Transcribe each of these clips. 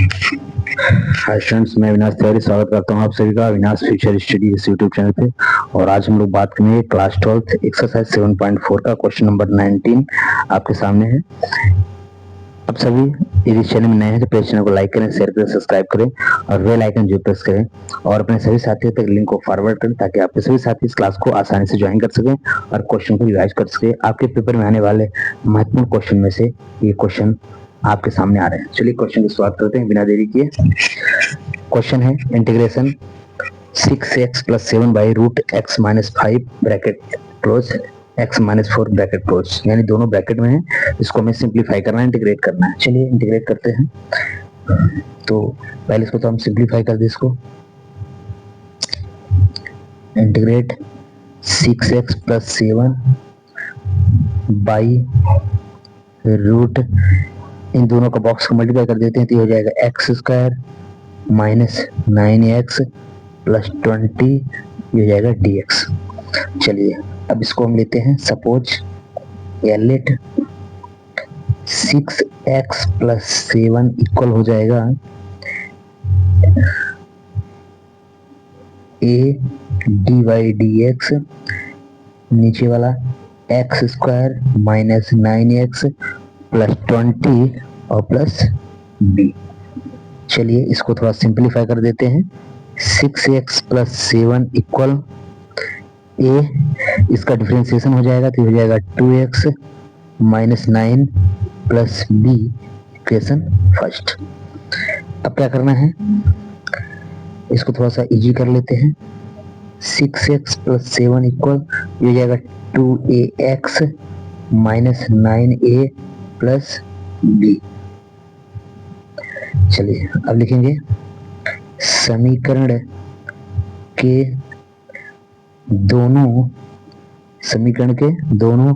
Hi students, मैं अविनाश तिवारी स्वागत करता हूँ आप सभी का अविनाश फ्यूचर स्टडी इस यूट्यूब चैनल पे। और आज हम लोग बात करेंगे क्लास 12 एक्सरसाइज 7.4 का क्वेश्चन नंबर 19 आपके सामने है। अब सभी यदि चैनल में नए हैं तो प्लीज चैनल को लाइक करें, शेयर करें, सब्सक्राइब करें और बेल आइकन जो प्रेस करें और अपने सभी साथियों तक लिंक को फॉरवर्ड करें ताकि आपके सभी साथी इस क्लास को आसानी से ज्वाइन कर सकें और क्वेश्चन को रिवाइज कर सके। आपके पेपर में आने वाले महत्वपूर्ण क्वेश्चन में से ये क्वेश्चन आपके सामने आ रहे हैं। चलिए क्वेश्चन की शुरुआत करते हैं बिना देरी किए। क्वेश्चन है integration 6x + 7 by root x - 5 bracket close x - 4 bracket close, यानी दोनों ब्रैकेट में है। इसको हमें सिंप्लीफाई करना है, इंटीग्रेट करना है। चलिए इंटीग्रेट करते हैं। तो पहले इसको तो हम सिंप्लीफाई कर दें। इसको इंटीग्रेट 6x + 7 बाई रूट, इन दोनों का बॉक्स को मल्टीप्लाई कर देते हैं तो ये हो जाएगा x² - 9x + 20, ये हो जाएगा dx। चलिए अब इसको हम लेते हैं। सपोज लेट 6x + 7 इक्वल हो जाएगा a dy/dx, नीचे वाला x² - 9x + 20 और प्लस b। चलिए इसको थोड़ा सिंप्लीफाई कर देते हैं। 6x + 7 इक्वल a, इसका डिफरेंशिएशन हो जाएगा तो हो जाएगा 2x - 9 + b, इक्वेशन फर्स्ट। अब क्या करना है, इसको थोड़ा सा इजी कर लेते हैं। 6x + 7 इक्वल ये हो जाएगा 2ax - 9a + b। चलिए अब लिखेंगे समीकरण के दोनों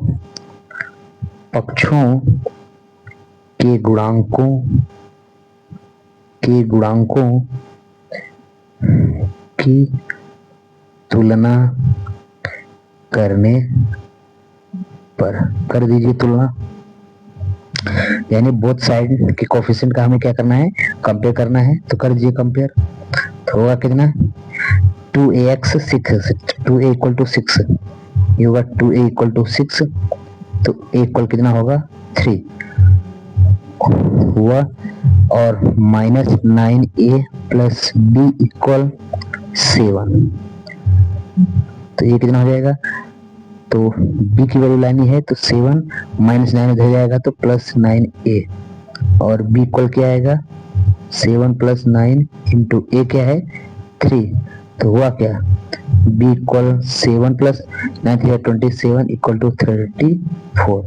पक्षों के गुणांकों की तुलना करने पर, कर दीजिए तुलना, यानी बोथ साइड के कोफिशिएंट का हमें क्या करना है, कंपेयर करना है। तो कर दीजिए कंपेयर। तो होगा कितना 2ax 6, 2a = 6, ये होगा 2a = 6, तो a इक्वल कितना होगा 3 हुआ, और -9a + b = 7, तो ये कितना हो जाएगा, तो b की वैल्यू लानी है तो 7 - 9 इधर जाएगा तो +9a, और b इक्वल क्या आएगा 7 + 9 इंटू a क्या है 3, तो हुआ क्या b = 7 + 9 = 27 = 34,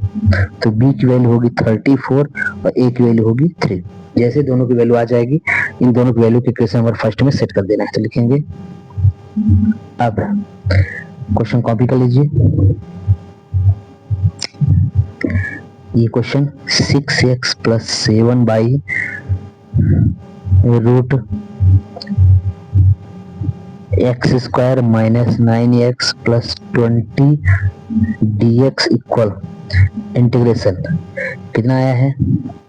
तो b की वैल्यू होगी 34 और a की वैल्यू होगी 3। जैसे दोनों की वैल्यू आ जाएगी, इन दोनों की वैल्यू के इक्वेशन नंबर फर्स्ट में सेट कर देना है। तो लिखेंगे, अब क्वेश्चन कॉपी कर लीजिए। ये question 6x + 7 by root x² - 9x + 20 dx equal integration कितना आया है,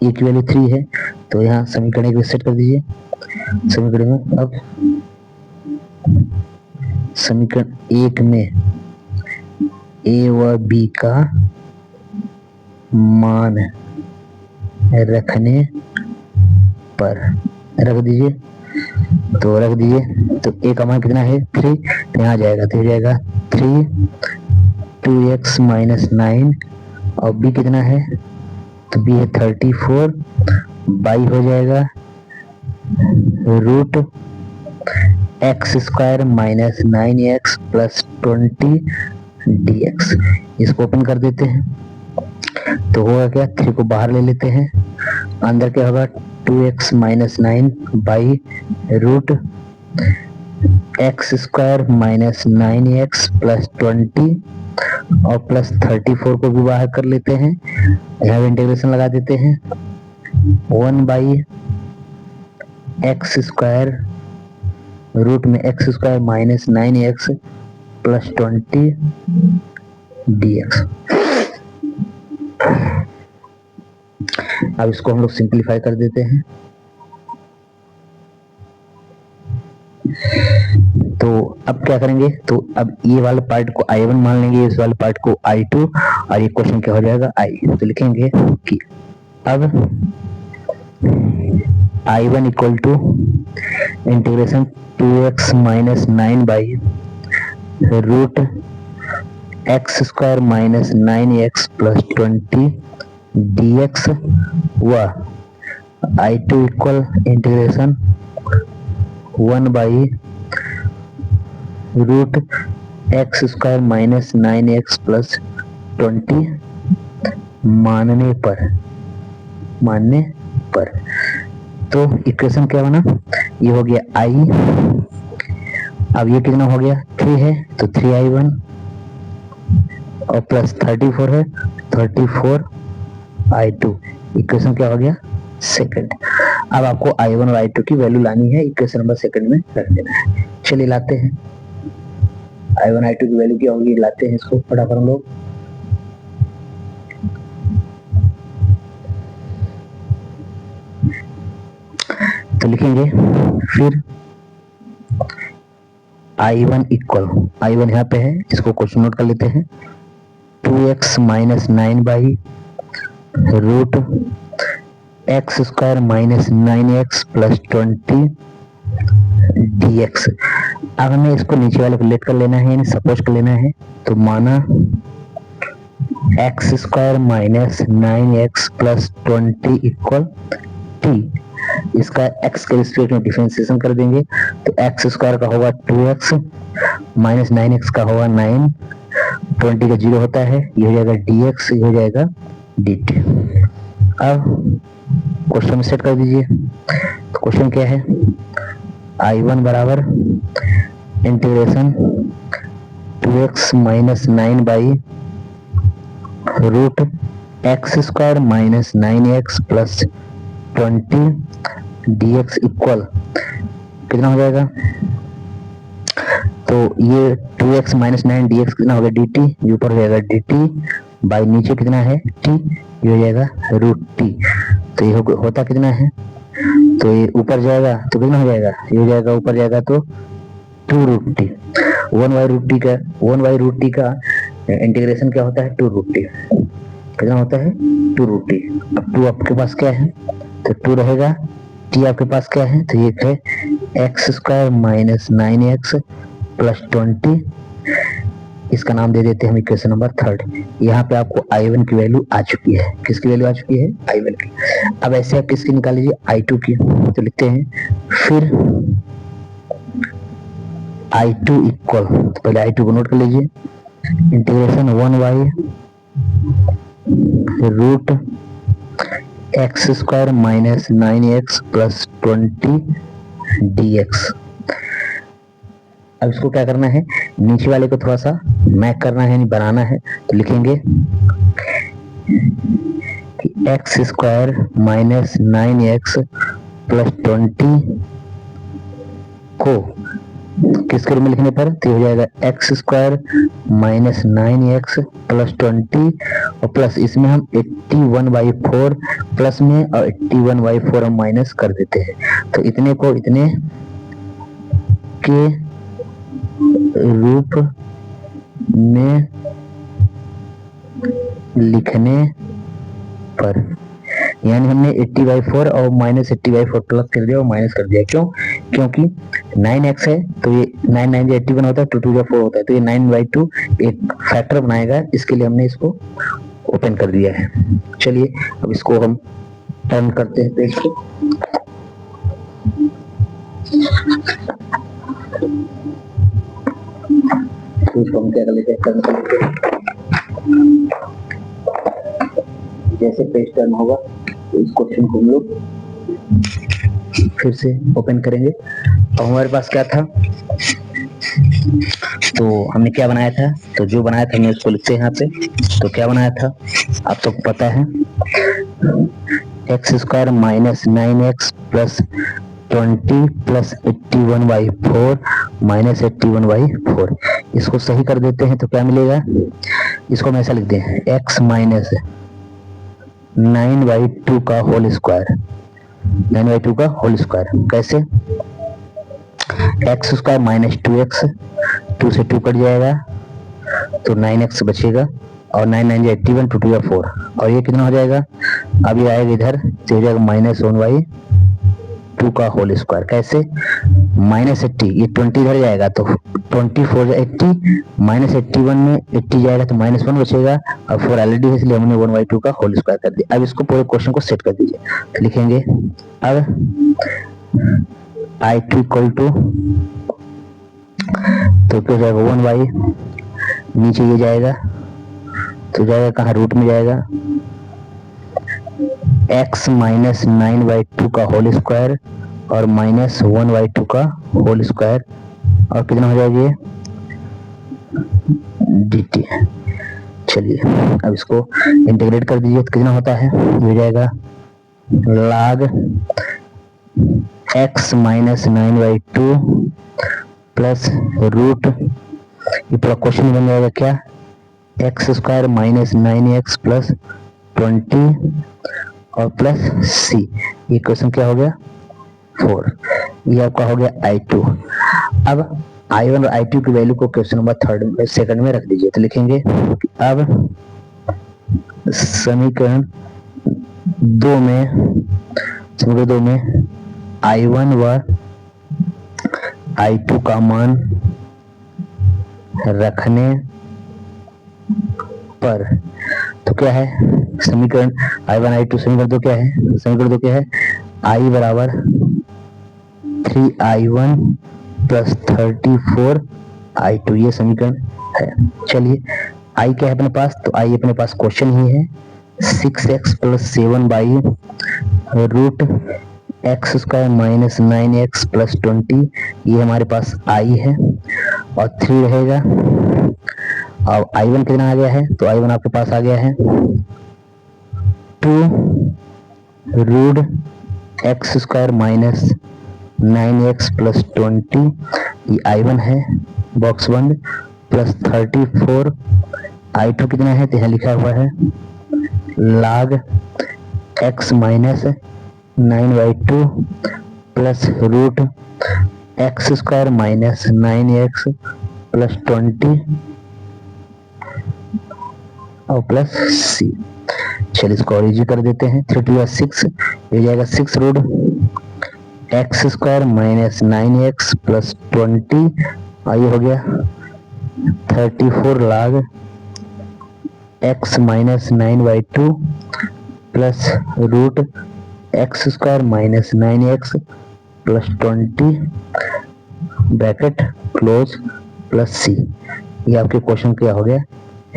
a की वैल्यू 3 है, तो यहाँ समीकरण को सेट कर दीजिए। समीकरण में अब समीकरण 1 में a व b का मान रखने पर रख दीजिए, तो रख दीजिए, तो a का मान कितना है 3, तो यहाँ जाएगा तो हो जाएगा 3 2x - 9, और b कितना है, तो b है 34 बाई हो जाएगा रूट x² - 9x + 20 dx। इसको ओपन कर देते हैं तो होगा क्या, 3 को बाहर ले लेते हैं, अंदर क्या होगा 2x - 9 by root x² - 9x + 20 और प्लस 34 को भी बाहर कर लेते हैं, यहाँ इंटीग्रेशन लगा देते हैं 1 बाई x² रूट में x² - 9x + 20 dx। अब इसको हम लोग सिंप्लीफाई कर देते हैं। तो अब क्या करेंगे, तो अब ये वाले पार्ट को I1 मान लेंगे, इस वाले पार्ट को I2, और ये क्वेश्चन क्या हो जाएगा I। तो लिखेंगे कि अब I1 equal to integration 2x minus 9 by root x square minus 9x plus 20 dx व I2 equal integration 1 by root x square minus 9x plus 20 मानने पर। तो इक्वेशन क्या बना, ये हो गया I, अब ये कितना हो गया 3 है तो 3I1 और प्लस 34 है 34I2, इक्वेशन क्या हो गया सेकंड। अब आपको I1 और I2 की वैल्यू लानी है, इक्वेशन नंबर सेकंड में रख देना है। चलिए लाते हैं, I1 I2 की वैल्यू क्या होगी, लाते हैं इसको फटाफट हम लोग। तो लिखेंगे फिर I1 इक्वल, I1 यहाँ पे है, इसको क्वेश्चन नोट कर लेते हैं, 2x minus 9 by root x square minus 9x plus 20 dx। अब हमें इसको नीचे वाले को लेट कर लेना है, यानी सपोज कर लेना है। तो माना x square minus 9x plus 20 equal t, इसका x के रिस्पेक्ट में डिफरेंशिएशन कर देंगे। तो एक्स स्क्वायर का होगा 2x माइनस 9x का होगा 9, 20 का 0 होता है, ये हो जाएगा dx, ये हो जाएगा dt। अब क्वेश्चन में सेट कर दीजिए। तो क्वेश्चन क्या है, I1 बराबर integration 2x minus 9 by root x square minus 9x plus 20 dx equal कितना हो जाएगा, तो ये 2x माइनस 9 dx कितना हो गया dt, ये ऊपर हो जाएगा dt बाई नीचे कितना है t, ये हो जाएगा रूट t। तो ये होता कितना है, तो ये ऊपर जाएगा तो कितना हो जाएगा, ये हो जाएगा ऊपर जाएगा तो 2 root t. 1 by root t का इंटीग्रेशन क्या होता है 2 रूट टी, कितना होता है 2 रूट टी। अब 2 आपके पास क्या है, तो 2 रहेगा, टी आपके पास क्या है, तो ये है x square minus 9x plus 20, इसका नाम दे देते हैं हम इक्वेशन नंबर थर्ड। यहाँ पे आपको I1 की वैल्यू आ चुकी है, किसकी वैल्यू आ चुकी है I1 की। अब ऐसे आप किसकी निकाल लीजिए I2 की। तो लिखते हैं फिर I2 इक्वल, तो पहले I2 को नोट कर लीजिए, integration 1 by root x square minus 9x plus 20 dx। अब इसको क्या करना है, नीचे वाले को थोड़ा सा मैक करना है, यानी बनाना है। तो लिखेंगे कि x square minus 9x plus 20 को किसके रूप में लिखने पर, तो हो जाएगा x square minus 9x plus 20 और प्लस इसमें हम 81/4 प्लस में और 81/4 हम माइनस कर देते हैं। तो इतने को इतने के रूप में लिखने पर, यानी हमने 80/4 और माइनस 80/4 प्लस कर दिया और माइनस कर दिया। क्यों, क्योंकि 9x है तो ये 9 9 81 होता है, 2 2 4 होता है, तो ये 9/2 एक फैक्टर बनाएगा, इसके लिए हमने इसको ओपन कर दिया है। चलिए अब इसको हम टर्न करते हैं पेज को। इसको हम क्या कर लेते हैं, टर्न कर लेते हैं। जैसे पेज टर्न होगा तो इस क्वेश्चन को हम लोग फिर से ओपन करेंगे। और हमारे पास क्या था, तो हमने क्या बनाया था, तो जो बनाया था हमने उसको लिखते हैं यहाँ पे। तो क्या बनाया था आप तो पता है, x square minus 9x plus 20 plus 81/4 minus 81/4। इसको सही कर देते हैं तो क्या मिलेगा, इसको हम ऐसा लिखते हैं x माइनस 9/2 का होल स्क्वायर, 9/2 का होल स्क्वायर। कैसे, एक्स स्क्वायर माइनस 2x, 2 से 2 कट जाएगा तो 9x बचेगा और 9 9 81, 2 2 4 और ये कितना हो जाएगा, अब ये आएगा इधर तो हो जाएगा -1/2 का होल स्क्वायर। कैसे, -80 ये 20 इधर जाएगा तो 24 80 -81 में 80 जाएगा तो -1 बचेगा और 4 ऑलरेडी है इसलिए हमने 1/2 का होल स्क्वायर कर दिया। अब इसको पूरे क्वेश्चन को सेट कर दीजिए तो लिखेंगे अब I2 इक्वल टू तो क्या जाएगा 1/, नीचे ये जाएगा तो जाएगा कहाँ, रूट में जाएगा x माइनस 9/2 का होल स्क्वायर और -1/2 का होल स्क्वायर और कितना हो जाएगा ये dt। चलिए अब इसको इंटीग्रेट कर दीजिए तो कितना होता है, ये हो जाएगा log x minus 9/2 plus root, ये पूरा क्वेश्चन बन जाएगा क्या, x square minus 9x plus 20 और प्लस c, ये क्वेश्चन क्या हो गया 4, ये आपका हो गया I2। अब I1 और I2 की वैल्यू को क्वेश्चन नंबर सेकंड में रख दीजिए तो लिखेंगे अब समीकरण 2 में I1 व I2 का मान रखने पर तो क्या है समीकरण I1 I2, समीकरण 2 क्या है, समीकरण 2 क्या है I बराबर 3I1 प्लस 34 I2, ये समीकरण है। चलिए I क्या है अपने पास, तो I अपने पास क्वेश्चन ही है 6x प्लस 7/रूट x square minus 9x plus 20, ये हमारे पास I है और 3 रहेगा। अब I1 कितना आ गया है, तो I1 आपके पास आ गया है 2 x square minus 9x plus 20, ये I1 है बॉक्स बंद, प्लस 34 I2 कितना है तो यहाँ लिखा हुआ है log x minus 9/2 plus root x square minus 9x plus 20 और प्लस c। चलिए इसको और इजी कर देते हैं, 3 2 6, ये जाएगा 6 root x square minus 9x plus 20 और ये हो गया 34 log x minus 9/2 plus root x square minus 9x plus 20 bracket close plus c, ये आपके क्वेश्चन क्या हो गया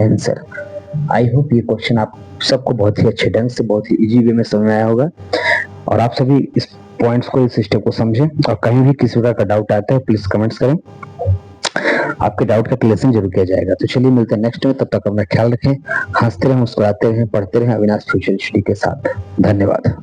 आंसर। आई होप ये क्वेश्चन आप सबको बहुत ही अच्छे ढंग से, बहुत ही इजी वे में समझ में आया होगा और आप सभी इस पॉइंट्स को, इस सिस्टम को समझें और कहीं भी किसी प्रकार का डाउट आता है प्लीज कमेंट्स करें, आपके डाउट का क्लियरेंस जरूर किया जाएगा। तो चलिए मिलते हैं नेक्स्ट में, तब तक अपना ख्याल रखें, हंसते रहें, मुस्कुराते रहें, पढ़ते रहें अविनाश फ्यूचर स्टडी के साथ। धन्यवाद।